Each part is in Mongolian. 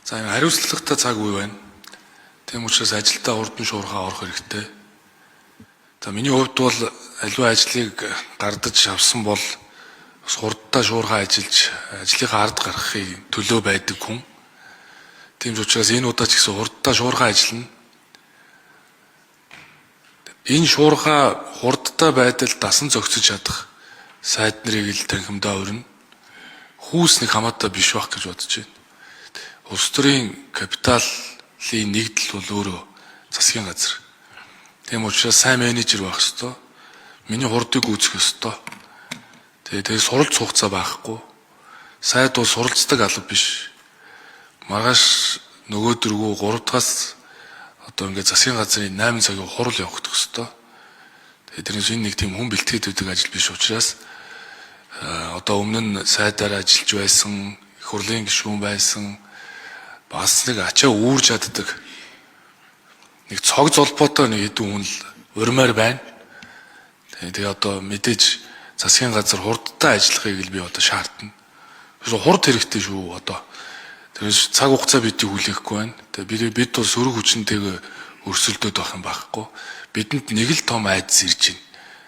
За энэ хариуцлагатай цаг үе байна. Тийм учраас ажилдаа урд нь шуурхаа орох хэрэгтэй. За миний хувьд бол аливаа ажлыг гардаж авсан бол бас хурдтай шуурхаа ажиллаж ажлынхаа ард гаргахыг төлөө байдаг хүн. Тийм учраас энэ удаа ч гэсэн хурдтай шуурхаа ажиллана. Энэ шуурхаа хурдтай байдал дасан зохицож чадах сайд нарыг л танхимдаа өрнө. Хүүс нэг хамаатай биш байх гэж бодож байна. Улс төрийн капиталын нэгдэл бол өөрөө засгийн газар. Тийм учраас сайн менежер байх ёстой. Миний хурдыг үүсгэх ёстой. Тэгээ суралц хугацаа байхгүй. Сайд бол суралцдаг алба биш. Маргааш нөгөөдөргөө 3 дахаас одоо ингээд засгийн газрын 8 цагийн хурал явагдах ёстой. Тэгээ тэрнээс энэ нэг тийм хүн бэлтгээд байдаг ажил биш учраас одоо өмнө нь сайдаар ажиллаж байсан, их хурлын гишүүн байсан, бас нэг ачаа үүрж чаддаг. Нэг цог золбоотой нэг хэдэн хүн л урмаар байна. Тэгээ одоо мэдээж засгийн газар хурдтай ажиллахыг л би одоо шаардна. Хурд хэрэгтэй шүү одоо. Тэгээс цаг хугацаа бидийг хүлээхгүй байна. Тэгээ бид бол сөрөг хүчнтэйгээ өрсөлдөд байх юм байхгүй. Бидэнд нэг л том айдас ирж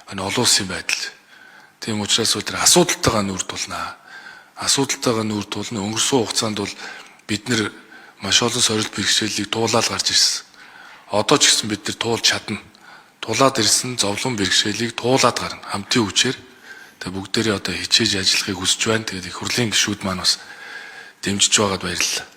байна. Олон улсын байдал. Тийм учраас өдөр асуудалтайгаа нүүр тулнаа. Асуудалтайгаа нүүр тулна. Өнгөрсөн хугацаанд бол бид нэр маш олон сорилт бэрхшээлийг туулаад гарч ирсэн. Одоо ч гэсэн бид нар туулж чадна. Тулаад ирсэн зовлон бэрхшээлийг туулаад гарна. Хамтын хүчээр тэгээ бүгдээрээ одоо хичээж ажиллахыг хүсэж байна. Тэгээд их хурлын гишүүд маань бас дэмжиж байгаад баярлалаа.